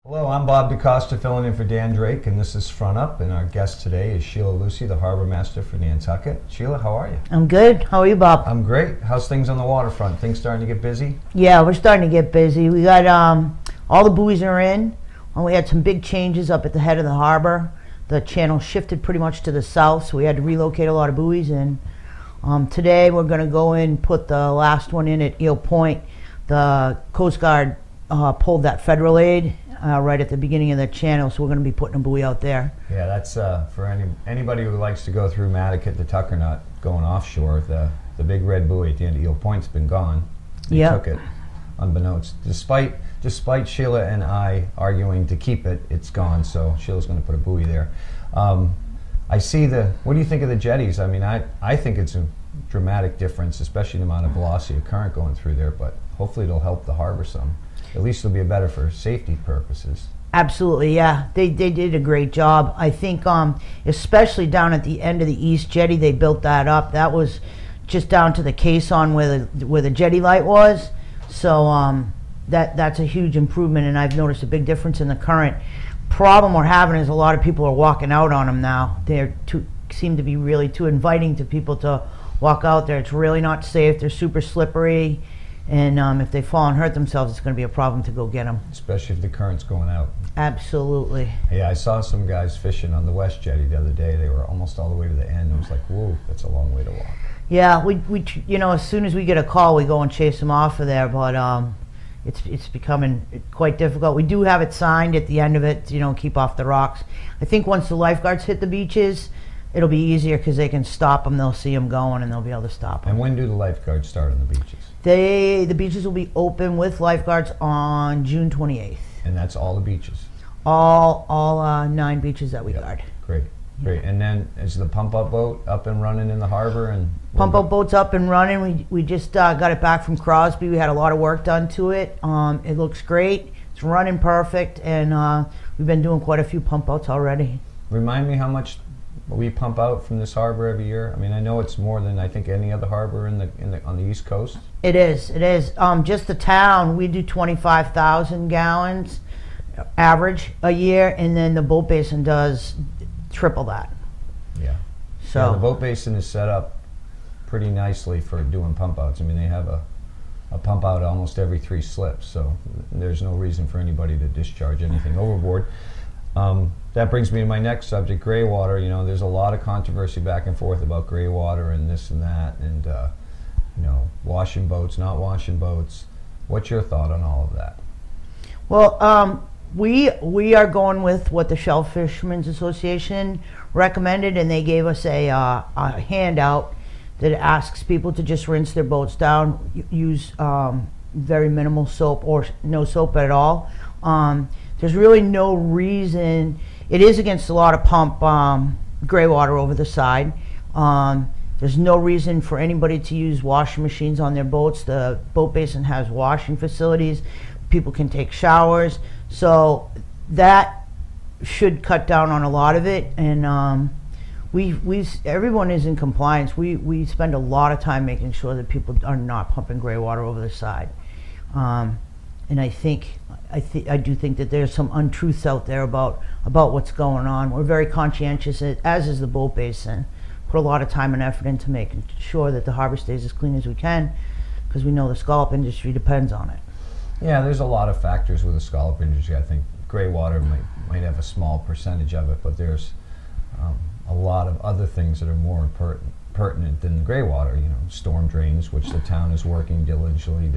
Hello, I'm Bob DeCosta filling in for Dan Drake, and this is Front Up, and our guest today is Sheila Lucy, the Harbor Master for Nantucket. Sheila, how are you? I'm good. How are you, Bob? I'm great. How's things on the waterfront? Things starting to get busy? Yeah, we're starting to get busy. We got all the buoys are in. We had some big changes up at the head of the harbor. The channel shifted pretty much to the south, so we had to relocate a lot of buoys. And today we're going to go in and put the last one in at Eel Point. The Coast Guard pulled that federal aid right at the beginning of the channel, so we're going to be putting a buoy out there. Yeah, that's for anybody who likes to go through Mattocket to Tuckernut going offshore. The big red buoy at the end of Eel Point's been gone. They took it unbeknownst. Despite Sheila and I arguing to keep it, it's gone. So Sheila's going to put a buoy there. I see what do you think of the jetties? I mean, I think it's a dramatic difference, especially the amount of velocity of current going through there. But hopefully it'll help the harbor some. At least it'll be better for safety purposes. Absolutely, yeah. They did a great job. I think especially down at the end of the east jetty, they built that up. That was just down to the caisson where the jetty light was. So that's a huge improvement, and I've noticed a big difference in the current. Problem we're having is a lot of people are walking out on them now. Seem to be really too inviting to people to walk out there. It's really not safe. They're super slippery. And if they fall and hurt themselves, it's going to be a problem to go get them. Especially if the current's going out. Absolutely. Yeah, I saw some guys fishing on the West Jetty the other day. They were almost all the way to the end. I was like, whoa, that's a long way to walk. Yeah, we as soon as we get a call, we go and chase them off of there. But it's becoming quite difficult. We do have it signed at the end of it, keep off the rocks. I think once the lifeguards hit the beaches, it'll be easier because they can stop them. They'll see them going, and they'll be able to stop them. And when do the lifeguards start on the beaches? The beaches will be open with lifeguards on June 28th. And that's all the beaches? All 9 beaches that we guard. Great. And then is the pump-up boat up and running in the harbor? Pump-up boat's up and running. We just got it back from Crosby. We had a lot of work done to it. It looks great. It's running perfect, and we've been doing quite a few pump-outs already. Remind me how much we pump out from this harbor every year. I mean, I know it's more than I think any other harbor on the East Coast. It is. Just the town, we do 25,000 gallons average a year, and then the boat basin does triple that. Yeah. So the boat basin is set up pretty nicely for doing pump outs. I mean, they have a pump out almost every 3 slips, so there's no reason for anybody to discharge anything overboard. That brings me to my next subject, gray water. There's a lot of controversy back and forth about gray water and this and that, and washing boats, not washing boats. What's your thought on all of that? Well, we are going with what the Shellfishermen's Association recommended, and they gave us a handout that asks people to just rinse their boats down, use very minimal soap or no soap at all. There's really no reason. It is against a lot of pump gray water over the side. There's no reason for anybody to use washing machines on their boats. The boat basin has washing facilities. People can take showers. So that should cut down on a lot of it. And everyone is in compliance. We spend a lot of time making sure that people are not pumping gray water over the side. And I do think that there's some untruths out there about what's going on. We're very conscientious, as is the boat basin. Put a lot of time and effort into making sure that the harbor stays as clean as we can, because we know the scallop industry depends on it. Yeah, there's a lot of factors with the scallop industry. I think gray water might have a small percentage of it, but there's a lot of other things that are more pertinent than the gray water. Storm drains, which the town is working diligently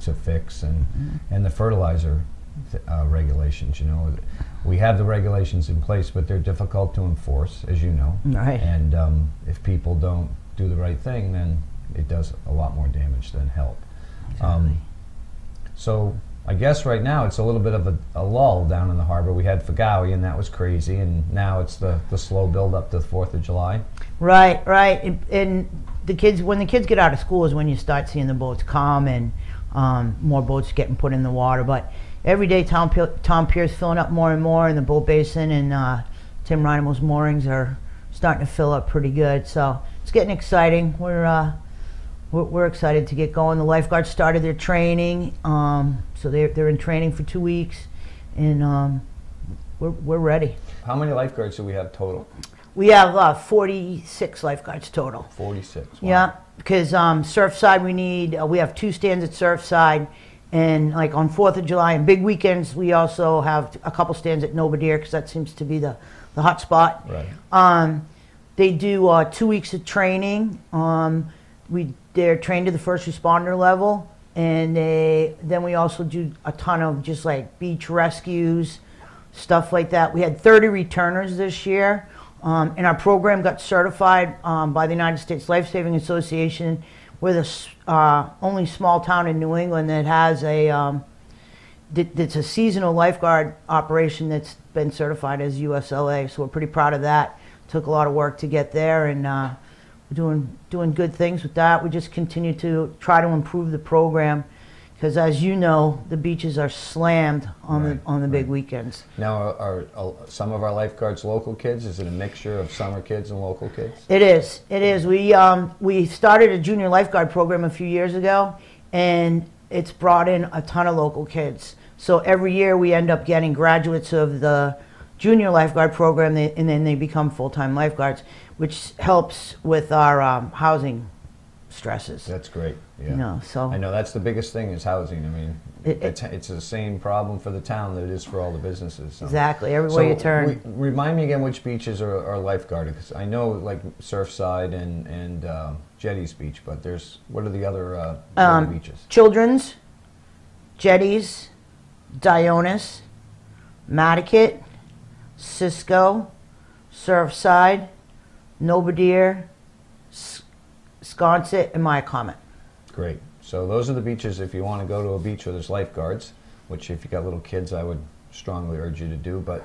to fix, and the fertilizer regulations. We have the regulations in place, but they're difficult to enforce, as you know. Right. And if people don't do the right thing, then it does a lot more damage than help. Exactly. So I guess right now it's a little bit of a lull down in the harbor. We had Fagawi, and that was crazy, and now it's the slow build up to the 4th of July. Right. And when the kids get out of school is when you start seeing the boats calm and more boats getting put in the water. But every day Tom Pier's filling up more and more in the boat basin, and Tim Reinemo's moorings are starting to fill up pretty good. So it's getting exciting. We're excited to get going. The lifeguards started their training, so they're in training for 2 weeks, and we're ready. How many lifeguards do we have total? We have 46 lifeguards total. 46. Wow. Yeah, because Surfside we have 2 stands at Surfside, and like on 4th of July and big weekends we also have a couple stands at Nobadir because that seems to be the hot spot. Right. They do 2 weeks of training. They're trained to the first responder level, and then we also do a ton of just like beach rescues, stuff like that. We had 30 returners this year. And our program got certified by the United States Life Saving Association. We're the only small town in New England that has that's a seasonal lifeguard operation that's been certified as USLA. So we're pretty proud of that. Took a lot of work to get there, and we're doing good things with that. We just continue to try to improve the program, because as you know, the beaches are slammed on the big weekends. Now, are some of our lifeguards local kids? Is it a mixture of summer kids and local kids? It is. It is. We started a junior lifeguard program a few years ago, and it's brought in a ton of local kids. So every year we end up getting graduates of the junior lifeguard program, and then they become full-time lifeguards, which helps with our housing stresses. That's great. Yeah. You know, so I know that's the biggest thing is housing. I mean, it's the same problem for the town that it is for all the businesses. So. Exactly, everywhere you turn. Remind me again which beaches are lifeguarded, because I know like Surfside and Jetties Beach, but what are the other beaches? Children's, Jetties, Dionis, Matticat, Cisco, Surfside, Nobadir, Sconset, and Myacomet. Great. So those are the beaches. If you want to go to a beach where there's lifeguards, which if you got little kids, I would strongly urge you to do. But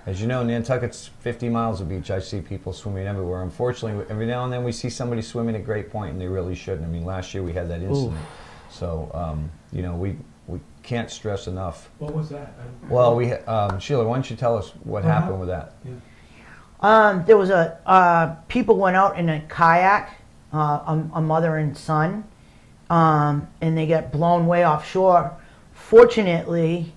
as you know, Nantucket's 50 miles of beach. I see people swimming everywhere. Unfortunately, every now and then we see somebody swimming at Great Point, and they really shouldn't. I mean, last year we had that incident. Ooh. So, you know, we can't stress enough. What was that? Well, Sheila, why don't you tell us what happened with that? Yeah. There was people went out in a kayak, a mother and son, and they got blown way offshore. Fortunately,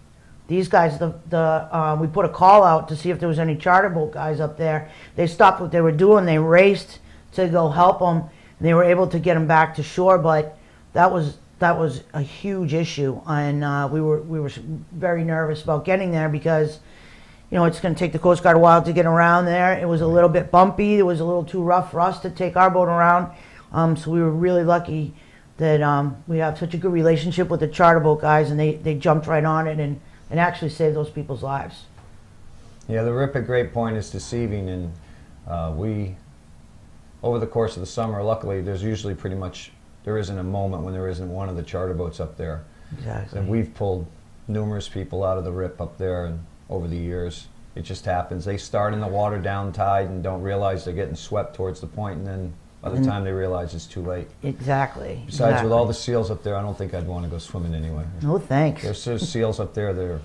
these guys, we put a call out to see if there was any charter boat guys up there. They stopped what they were doing. They raced to go help them, and they were able to get them back to shore. But that was a huge issue, and we were very nervous about getting there because, you know, it's going to take the Coast Guard a while to get around there. It was a little bit bumpy. It was a little too rough for us to take our boat around. So we were really lucky that we have such a good relationship with the charter boat guys, and they jumped right on it and actually saved those people's lives. Yeah, the rip at Great Point is deceiving, and we, over the course of the summer, luckily there isn't a moment when there isn't one of the charter boats up there. Exactly. And we've pulled numerous people out of the rip up there, and over the years it just happens. They start in the water down tide and don't realize they're getting swept towards the point, and then by the time they realize it's too late. Exactly. Besides, with all the seals up there, I don't think I'd want to go swimming anyway. No thanks. There's seals up there.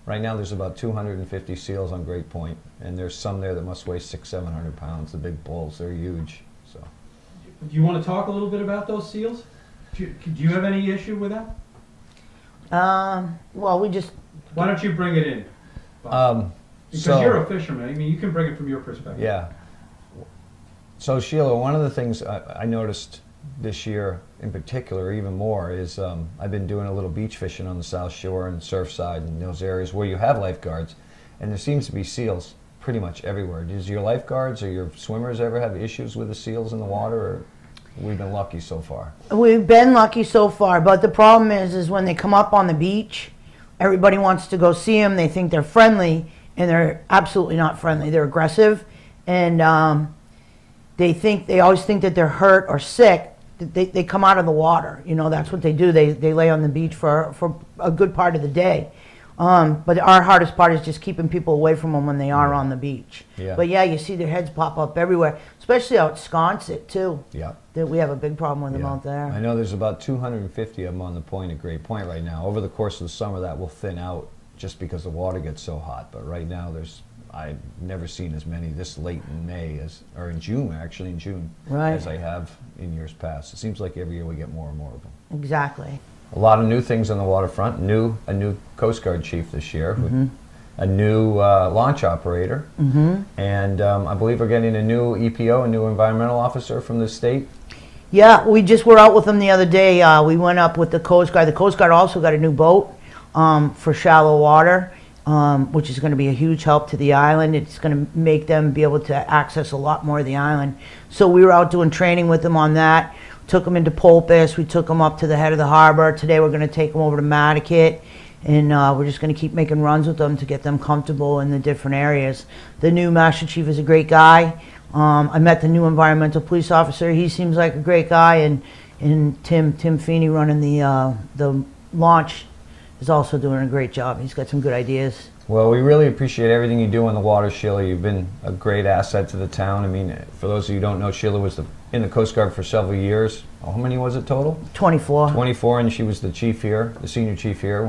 Right now there's about 250 seals on Great Point, and there's some there that must weigh 600-700 pounds. The big bulls, they're huge. So. Do you want to talk a little bit about those seals? Do you have any issue with that? Well, we just... Why don't you bring it in? Because you're a fisherman. I mean, you can bring it from your perspective. Yeah. So, Sheila, one of the things I noticed this year in particular, even more, is I've been doing a little beach fishing on the South Shore and Surfside and those areas where you have lifeguards, and there seems to be seals pretty much everywhere. Does your lifeguards or your swimmers ever have issues with the seals in the water, or we've been lucky so far? We've been lucky so far, but the problem is when they come up on the beach, everybody wants to go see them. They think they're friendly, and they're absolutely not friendly. They're aggressive, and they always think that they're hurt or sick. They come out of the water. You know, that's what they do. They lay on the beach for a good part of the day. But our hardest part is just keeping people away from them when they are on the beach. Yeah. But yeah, you see their heads pop up everywhere, especially out Sconset too. Yeah. That we have a big problem with them out there. I know there's about 250 of them on the point at Great Point right now. Over the course of the summer, that will thin out just because the water gets so hot. But right now, I've never seen as many this late in May or in June, actually in June, right, as I have in years past. It seems like every year we get more and more of them. Exactly. a lot of new things on the waterfront. A new Coast Guard chief this year, a new launch operator, and I believe we're getting a new EPO, a new environmental officer from the state. Yeah, we just were out with them the other day. We went up with the Coast Guard. The Coast Guard also got a new boat for shallow water, which is going to be a huge help to the island. It's going to make them be able to access a lot more of the island. So we were out doing training with them on that. Took them into Pulpus. We took them up to the head of the harbor. Today we're going to take them over to Madaket, and we're just going to keep making runs with them to get them comfortable in the different areas. The new Master Chief is a great guy. I met the new environmental police officer. He seems like a great guy, and Tim Feeney running the launch is also doing a great job. He's got some good ideas. Well, we really appreciate everything you do on the water, Sheila. You've been a great asset to the town. I mean, for those of you who don't know, Sheila was in the Coast Guard for several years. How many was it total? 24. 24, and she was the chief here, the senior chief here,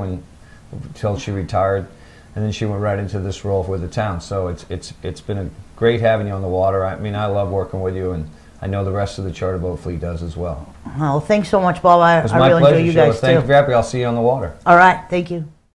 until she retired, and then she went right into this role with the town. So it's been a great having you on the water. I mean, I love working with you, and I know the rest of the charter boat fleet does as well. Well, thanks so much, Bob. I really enjoy you Sheila. guys too. Thank you for having me. I'll see you on the water. All right, thank you.